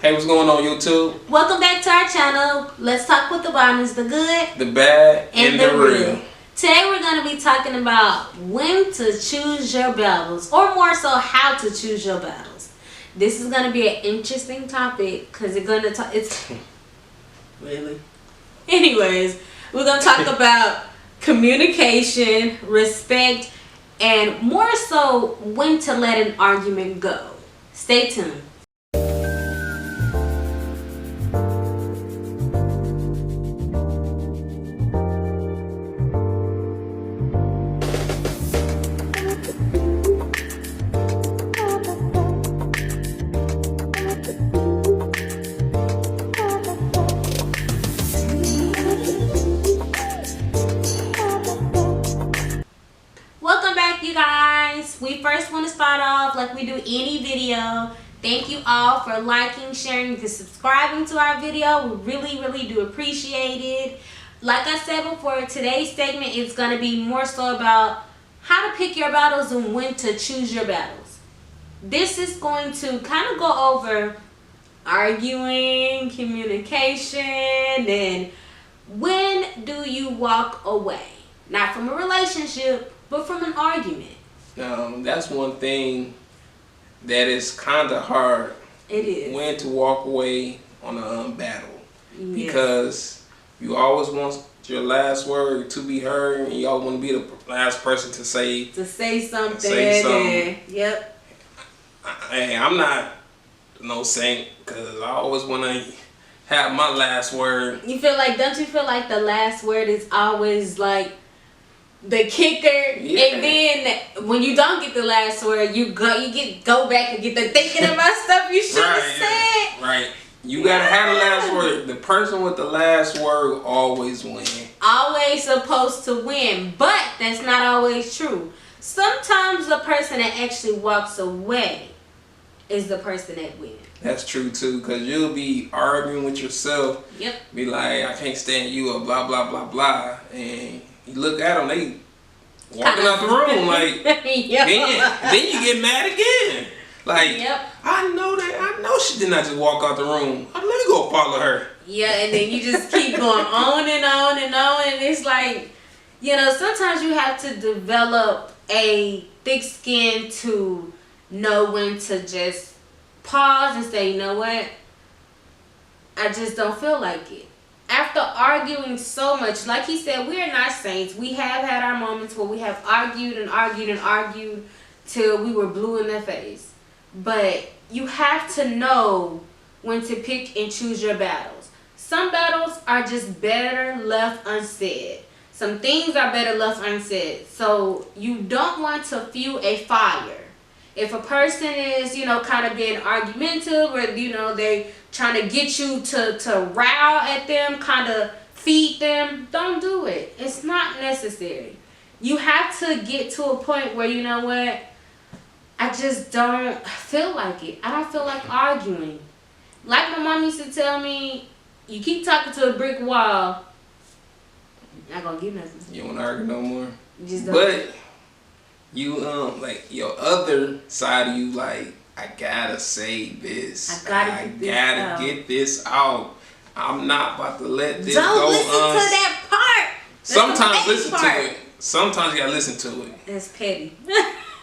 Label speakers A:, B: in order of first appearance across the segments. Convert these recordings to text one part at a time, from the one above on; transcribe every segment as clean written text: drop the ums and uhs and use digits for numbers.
A: Hey, what's going on, YouTube?
B: Welcome back to our channel. Let's talk with the Bonnies, the good,
A: the bad, and the real.
B: Today we're going to be talking about when to choose your battles, or more so, how to choose your battles. This is going to be an interesting topic because it's really. Anyways, we're going to talk about communication, respect, and more so when to let an argument go. Stay tuned. You guys, we first want to start off like we do any video. Thank you all for liking, sharing, and subscribing to our video. We really do appreciate it. Like I said before, today's segment is going to be more so about how to pick your battles and when to choose your battles. This is going to kind of go over arguing, communication, and when do you walk away. Not from a relationship, but from an argument.
A: That's one thing that is kind of hard.
B: It is.
A: When to walk away on a battle. Yes. Because you always want your last word to be heard, and you always want to be the last person to say something.
B: Yep.
A: Hey, I'm not no saint, because I always want to have my last word.
B: Don't you feel like the last word is always like the kicker? Yeah. And then when you don't get the last word, you go back and get the thinking about stuff you should have said.
A: Right. You gotta have the last word. The person with the last word always wins.
B: Always supposed to win, but that's not always true. Sometimes the person that actually walks away is the person that wins.
A: That's true too, because you'll be arguing with yourself.
B: Yep.
A: Be like, I can't stand you, or blah blah blah blah, and you look at them, they walking out the room like,
B: yep.
A: then you get mad again. Like,
B: yep.
A: I know she did not just walk out the room. Let me go follow her.
B: Yeah, and then you just keep going on and on and on, and it's like, sometimes you have to develop a thick skin to know when to just pause and say, you know what, I just don't feel like it. After arguing so much, like he said, we are not saints. We have had our moments where we have argued and argued and argued till we were blue in the face. But you have to know when to pick and choose your battles. Some battles are just better left unsaid. Some things are better left unsaid. So you don't want to fuel a fire. If a person is, kind of being argumentative, or, they trying to get you to rile at them, kind of feed them, don't do it. It's not necessary. You have to get to a point where, you know what, I just don't feel like it. I don't feel like arguing. Like my mom used to tell me, you keep talking to a brick wall, you're not going to get nothing.
A: You don't want to argue no more?
B: You just don't.
A: But you, like, your other side of you, like, I gotta say this.
B: I gotta
A: get this out. I'm not about to let this
B: don't
A: go
B: listen to that part.
A: Sometimes listen to it. Sometimes you gotta listen to it.
B: That's petty.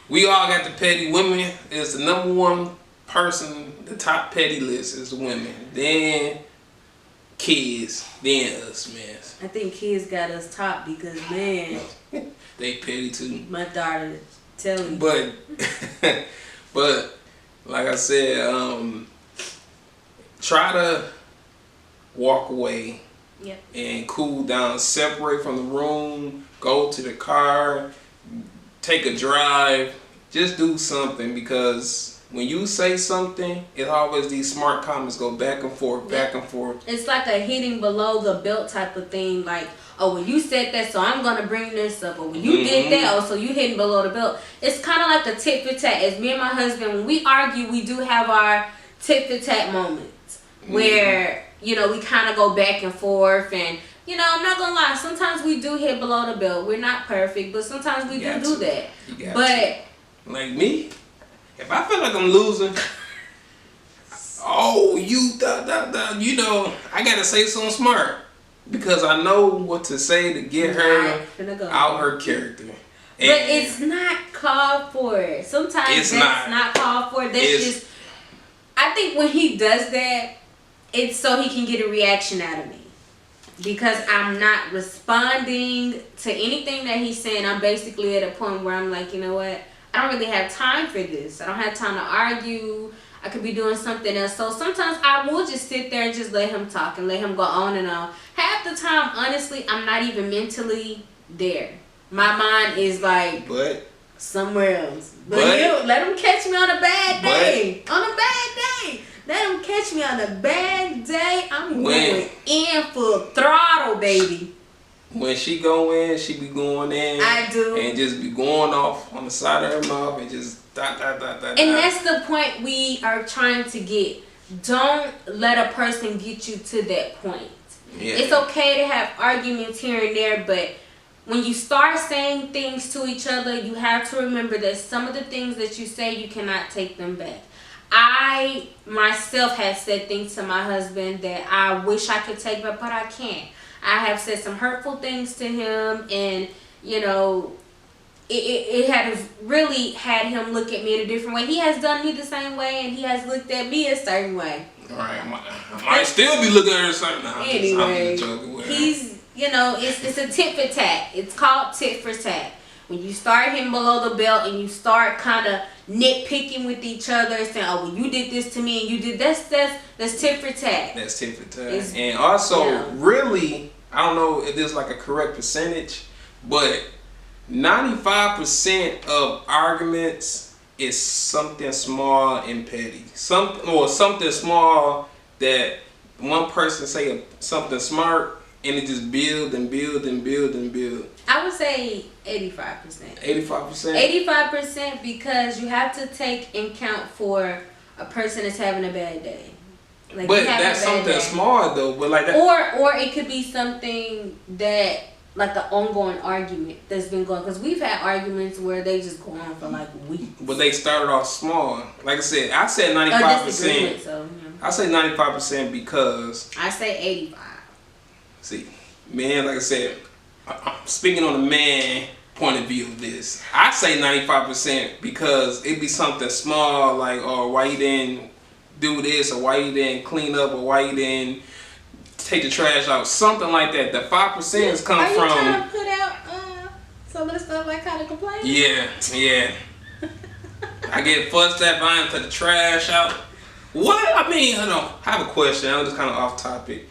A: We all got the petty. Women is the number one person. The top petty list is women. Then kids. Then us, man.
B: I think kids got us top because, man,
A: they petty too.
B: My daughter tell me.
A: But like I said, try to walk away.
B: Yep. And
A: cool down. Separate from the room. Go to the car. Take a drive. Just do something, because when you say something, it's always these smart comments go back and forth, back and forth.
B: It's like a hitting below the belt type of thing. Like, oh, when you said that, so I'm going to bring this up. Or when you did that, oh, so you hitting below the belt. It's kind of like the tit for tat. As me and my husband, when we argue, we do have our tit for tat moments where, we kind of go back and forth. And, I'm not going to lie. Sometimes we do hit below the belt. We're not perfect, but sometimes we do that. But
A: like me, if I feel like I'm losing, oh, you you know, I gotta say something smart because I know what to say to get her out her character. And
B: but it's not called for. Sometimes that's not called for. That's just. I think when he does that, it's so he can get a reaction out of me. Because I'm not responding to anything that he's saying. I'm basically at a point where I'm like, you know what? I don't really have time for this. I don't have time to argue. I could be doing something else. So sometimes I will just sit there and just let him talk and let him go on and on. Half the time, honestly, I'm not even mentally there. My mind is like somewhere else. But let him catch me on a bad day. On a bad day. Let him catch me on a bad day. I'm going in full throttle, baby.
A: When she go in, she be going in.
B: I do.
A: And just be going off on the side of her mouth and just
B: And that's the point we are trying to get. Don't let a person get you to that point. Yeah. It's okay to have arguments here and there, but when you start saying things to each other, you have to remember that some of the things that you say, you cannot take them back. I myself have said things to my husband that I wish I could take back, but I can't. I have said some hurtful things to him, and you know, it has really had him look at me in a different way. He has done me the same way, and he has looked at me a certain way.
A: Right, I might still be looking at her certain way.
B: Anyway, he's, you know, it's a tit for tat. It's called tit for tat. When you start hitting below the belt and you start kind of nitpicking with each other, saying, "Oh, well, you did this to me and you did that's tit for tat." That's tit for tat.
A: And also, really, I don't know if there's like a correct percentage, but 95% of arguments is something small and petty. Something small that one person say something smart and it just build and build and build and build.
B: I would say 85%. 85%? 85% because you have to take in count for a person that's having a bad day.
A: Like, but that's something small though. But like that,
B: or it could be something that, like an ongoing argument that's been going. Because we've had arguments where they just go on for like weeks.
A: But they started off small. Like I said 95%. So, yeah. I say 95% because
B: I say 85.
A: See, man, like I said, I'm speaking on the man point of view of this. I say 95% because it be something small, like, oh, why you didn't do this, or why you didn't clean up, or why you didn't take the trash out, something like that. The 5% is coming from. Are you
B: trying to put out some of the stuff I kind of complain?
A: Yeah. I get fussed at by him to the trash out. What? I mean, I have a question. I'm just kind of off topic.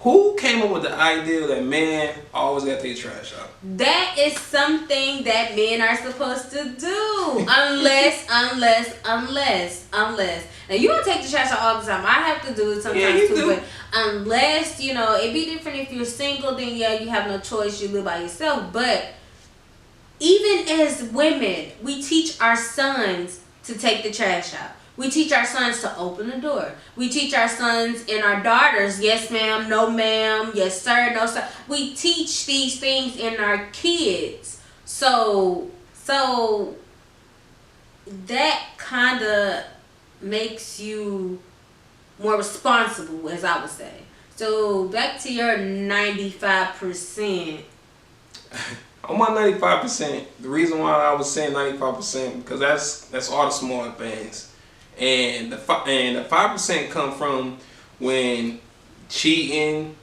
A: Who came up with the idea that men always got to take trash out?
B: That is something that men are supposed to do. Unless. Now, you don't take the trash out all the time. I have to do it sometimes too. But unless, you know, it'd be different if you're single, then yeah, you have no choice. You live by yourself. But even as women, we teach our sons to take the trash out. We teach our sons to open the door. We teach our sons and our daughters, yes ma'am, no ma'am, yes sir, no sir. We teach these things in our kids. So that kind of makes you more responsible, as I would say. So back to your 95%.
A: On my 95%, the reason why I was saying 95% because that's all the small things. And the 5% come from when cheating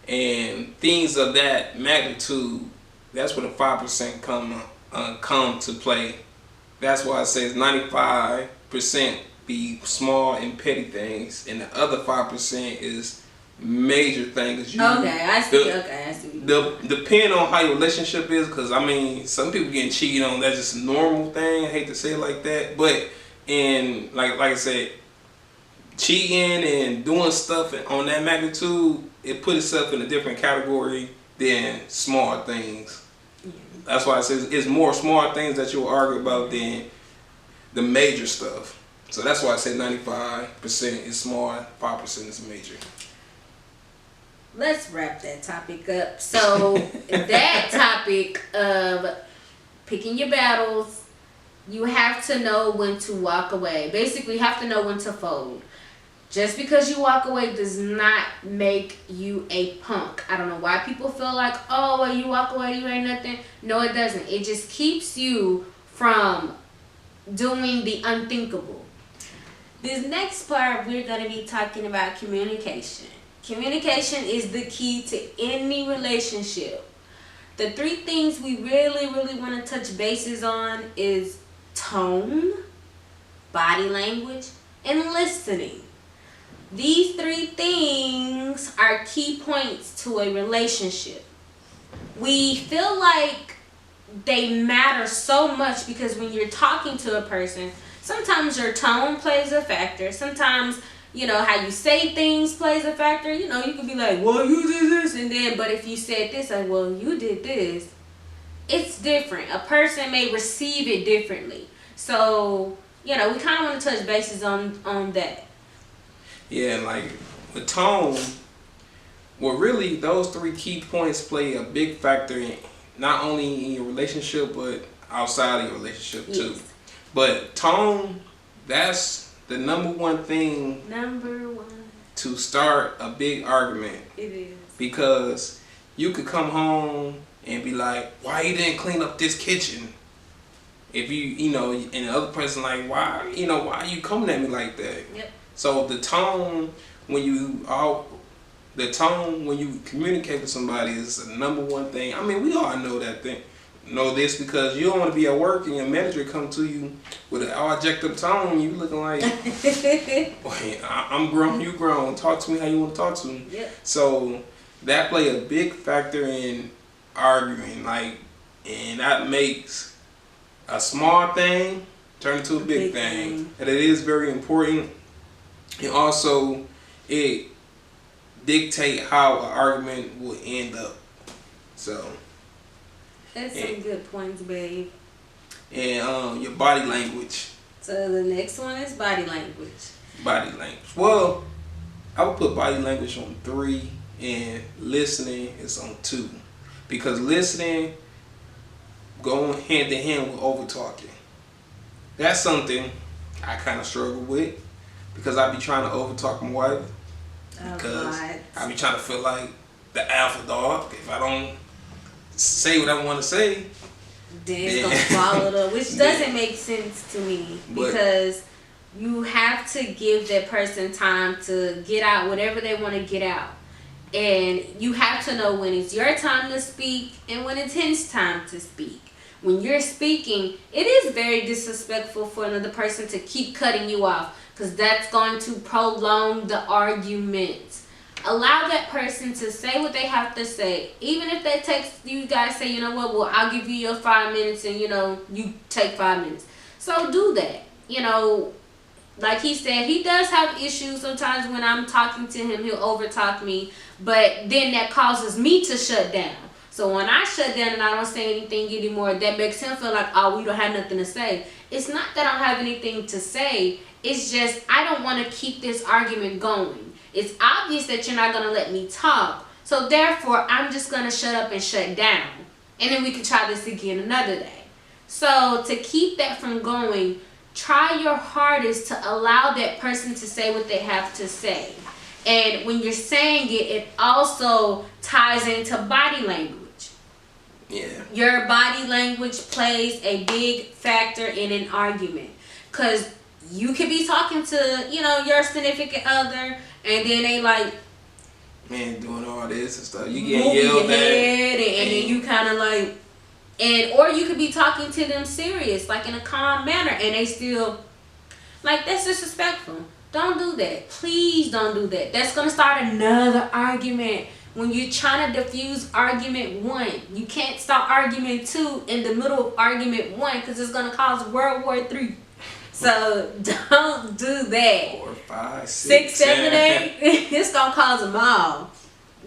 A: and things of that magnitude. That's where the 5% come to play. That's why I say it's 95% be small and petty things, and the other 5% is major things.
B: I see.
A: Depending on how your relationship is, because I mean, some people getting cheated on. That's just a normal thing. I hate to say it like that, but. And like I said, cheating and doing stuff on that magnitude, it put itself in a different category than small things. Yeah. That's why I say it's more small things that you'll argue about than the major stuff. So that's why I say 95% is small, 5% is major.
B: Let's wrap that topic up. So that topic of picking your battles. You have to know when to walk away. Basically, you have to know when to fold. Just because you walk away does not make you a punk. I don't know why people feel like, oh, well, you walk away, you ain't nothing. No, it doesn't. It just keeps you from doing the unthinkable. This next part, we're going to be talking about communication. Communication is the key to any relationship. The 3 things we really, really want to touch bases on is tone, body language, and listening. These 3 things are key points to a relationship. We feel like they matter so much because when you're talking to a person, sometimes your tone plays a factor. Sometimes, how you say things plays a factor. You could be like, well, you did this, and then, but if you said this, like, well, you did this, it's different. A person may receive it differently. So, we kind of want to touch bases on that.
A: Yeah, like with tone, well, really, those 3 key points play a big factor in not only in your relationship but outside of your relationship too.
B: Yes.
A: But tone, that's the number one thing.
B: Number 1.
A: To start a big argument.
B: It is.
A: Because you could come home and be like, why you didn't clean up this kitchen? If and the other person like, why are you coming at me like that?
B: Yep.
A: So the tone when you communicate with somebody is the number one thing. I mean, we all know this because you don't want to be at work and your manager come to you with an all jacked up tone. You looking like, wait, I'm grown, you grown. Talk to me how you want to talk to me.
B: Yep.
A: So that play a big factor in arguing, and that makes a small thing turn into a big thing. And it is very important. And also, it dictate how an argument will end up. So
B: that's some good points, babe.
A: And your body language.
B: So the next one is body language.
A: Body language. Well, I would put body language on 3, and listening is on 2, because listening going hand in hand with over talking. That's something I kind of struggle with. Because I be trying to overtalk my wife. Because I be trying to feel like the alpha dog. If I don't say what I want to say,
B: then it's going to follow it up. Which doesn't make sense to me. Because you have to give that person time to get out whatever they want to get out. And you have to know when it's your time to speak and when it's his time to speak. When you're speaking, it is very disrespectful for another person to keep cutting you off. Because that's going to prolong the argument. Allow that person to say what they have to say. Even if they text you guys say, well, I'll give you your 5 minutes and, you take 5 minutes. So do that. Like he said, he does have issues sometimes when I'm talking to him. He'll overtalk me. But then that causes me to shut down. So when I shut down and I don't say anything anymore, that makes him feel like, oh, we don't have nothing to say. It's not that I don't have anything to say. It's just I don't want to keep this argument going. It's obvious that you're not going to let me talk. So therefore, I'm just going to shut up and shut down. And then we can try this again another day. So to keep that from going, try your hardest to allow that person to say what they have to say. And when you're saying it, it also ties into body language.
A: Yeah. Your
B: body language plays a big factor in an argument. Because you could be talking to, your significant other, and then they like,
A: man, doing all this and stuff. You get yelled at.
B: And then you kind of like, or you could be talking to them serious, like in a calm manner, and they still, like, that's disrespectful. Don't do that. Please don't do that. That's going to start another argument. When you're trying to diffuse argument 1, you can't start argument 2 in the middle of argument 1 because it's going to cause World War III. So don't do that.
A: 4, 5,
B: 6, 7, 8. It's going to cause them all.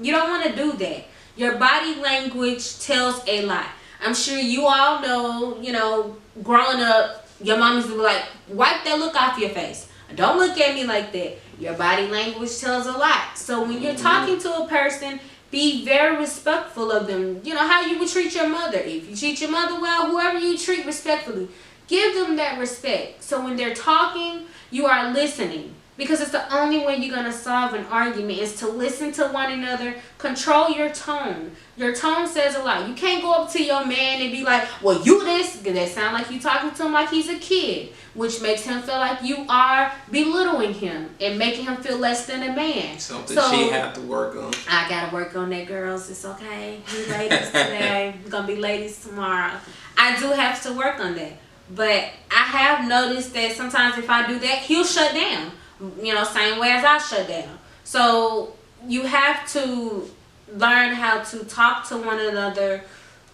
B: You don't want to do that. Your body language tells a lot. I'm sure you all know, growing up, your mommy's be like, wipe that look off your face. Don't look at me like that. Your body language tells a lot. So when you're talking to a person, be very respectful of them. How you would treat your mother. If you treat your mother well, whoever you treat respectfully, give them that respect. So when they're talking, you are listening. Because it's the only way you're going to solve an argument is to listen to one another. Control your tone. Your tone says a lot. You can't go up to your man and be like, well, you this. That sound like you talking to him like he's a kid, which makes him feel like you are belittling him and making him feel less than a man.
A: Something she have to work on.
B: I got to work on that, girls. It's okay. We ladies today. We're going to be ladies tomorrow. I do have to work on that. But I have noticed that sometimes if I do that, he'll shut down. You know, same way as I shut down. So you have to learn how to talk to one another,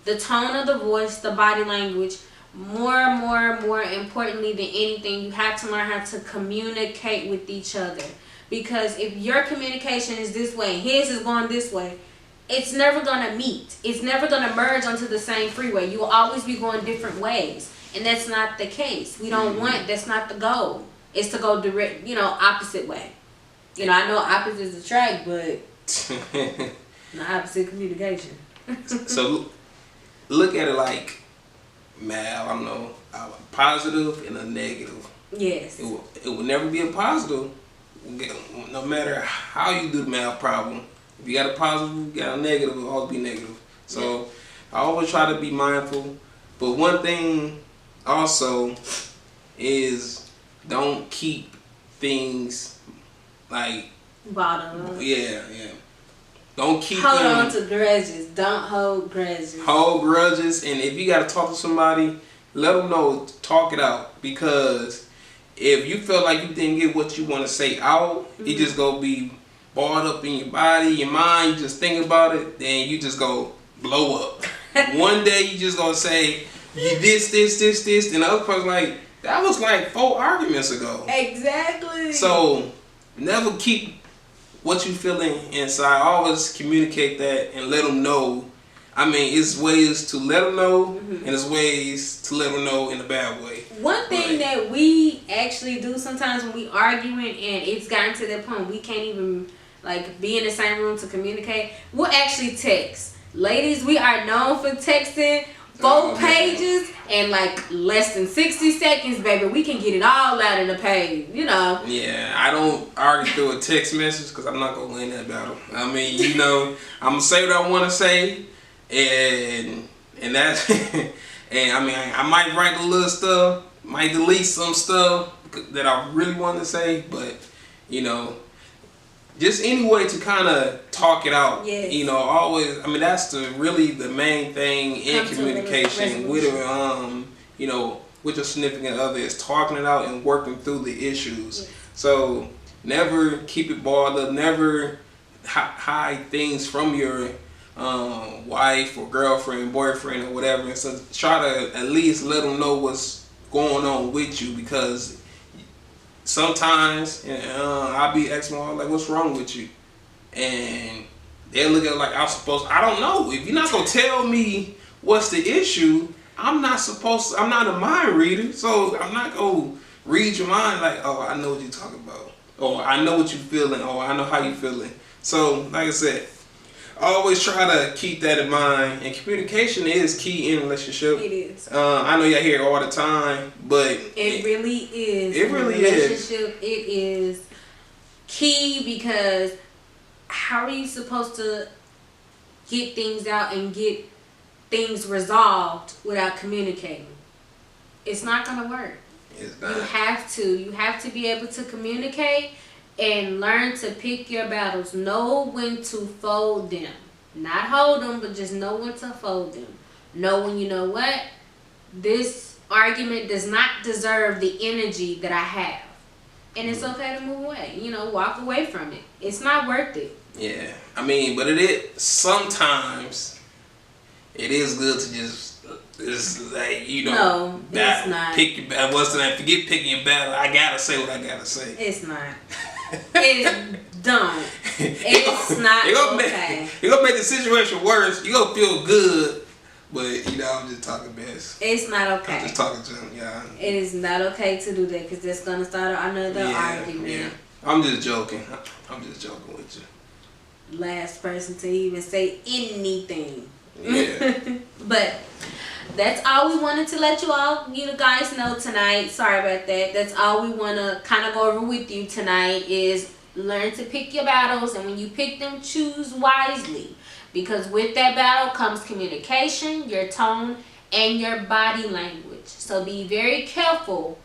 B: the tone of the voice, the body language. More importantly than anything, you have to learn how to communicate with each other. Because if your communication is this way and his is going this way, it's never going to meet. It's never going to merge onto the same freeway. You will always be going different ways. And that's not the case. We don't want, that's not the goal. It's to go direct, opposite way. I know opposites attract, but not opposite communication.
A: So look at it like, Mal, I know a positive and a negative.
B: Yes.
A: It will never be a positive, no matter how you do the math problem. If you got a positive, you got a negative, it will always be negative. So I always try to be mindful. But one thing also is, don't keep things like
B: bottom up.
A: Yeah. Don't keep
B: hold on to grudges. Don't hold grudges.
A: Hold grudges, and if you gotta talk to somebody, let them know. Talk it out, because if you feel like you didn't get what you want to say out, it just gonna be barred up in your body, your mind. You just think about it, then you just go blow up. One day you just gonna say you this, and the other person like, that was like 4 arguments ago.
B: Exactly.
A: So never keep what you feeling inside. Always communicate that and let them know. I mean, it's ways to let them know, and it's ways to let them know in a bad way.
B: One thing that we actually do sometimes when we arguing, and it's gotten to that point we can't even be in the same room to communicate, we'll actually text. Ladies, we are known for texting 4 pages and less than 60 seconds, baby. We can get it all out in a page,
A: Yeah, I don't argue through a text message because I'm not gonna win that battle. I mean, I'm gonna say what I want to say, and that's and I mean, I might write a little stuff, might delete some stuff that I really want to say, but just any way to kind of talk it out.
B: Yes.
A: Always. I mean, that's really the main thing in communication with with your significant other, is talking it out and working through the issues. Yes. So never keep it balled up. Never hide things from your wife or girlfriend, boyfriend, or whatever. So try to at least let them know what's going on with you, because sometimes I'll be asking my wife, like, what's wrong with you? And they'll look at it like I don't know. If you're not going to tell me what's the issue, I'm not a mind reader, so I'm not going to read your mind like, oh, I know what you're talking about, or I know what you're feeling, or I know how you're feeling. So, like I said, always try to keep that in mind, and communication is key in a relationship.
B: It is.
A: I know y'all hear it all the time, but
B: it really is.
A: It really is.
B: Relationship, it is key, because how are you supposed to get things out and get things resolved without communicating? It's not gonna work.
A: It's not.
B: You have to be able to communicate and learn to pick your battles. Know when to fold them. Not hold them, but just know when to fold them. Know when, what? This argument does not deserve the energy that I have. And it's okay to move away. Walk away from it. It's not worth it.
A: Yeah. I mean, but sometimes it is good to just like,
B: no, it's not.
A: Pick your battle. What's the name? Forget picking your battle. I gotta say what I gotta say.
B: It's not. It's dumb. It's not okay.
A: You're gonna make the situation worse. You're gonna feel good, but I'm just talking mess.
B: It's not okay.
A: I'm just talking junk, yeah.
B: It is not okay to do that, because that's gonna start another argument.
A: Yeah. I'm just joking. I'm just joking with you.
B: Last person to even say anything.
A: Yeah.
B: But that's all we wanted to let you guys know tonight. Sorry about that. That's all we want to kind of go over with you tonight is learn to pick your battles, and when you pick them, choose wisely, because with that battle comes communication, your tone, and your body language. So be very careful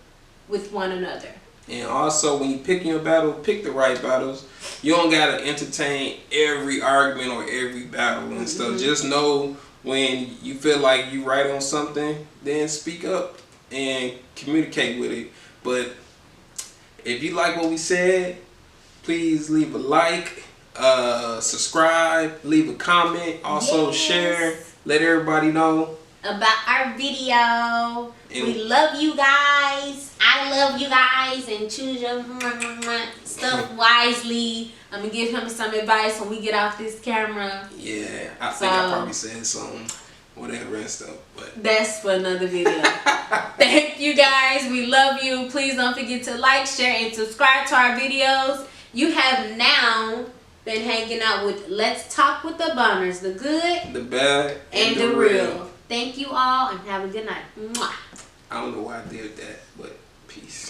B: with one another.
A: And also, when you pick your battle, pick the right battles. You don't gotta entertain every argument or every battle and stuff. Just know when you feel like you right on something, then speak up and communicate with it. But if you like what we said, please leave a like, subscribe, leave a comment, also share, let everybody know
B: about our video.
A: And
B: we love you guys. I love you guys, and choose your stuff wisely. I'm gonna give him some advice when we get off this camera.
A: Yeah, I think I probably said some whatever and stuff, but
B: that's for another video. Thank you guys. We love you. Please don't forget to like, share, and subscribe to our videos. You have now been hanging out with Let's Talk with the Bummers, the good,
A: the bad,
B: and the real. Thank you all, and have a good night. Mwah.
A: I don't know why I did that, but peace.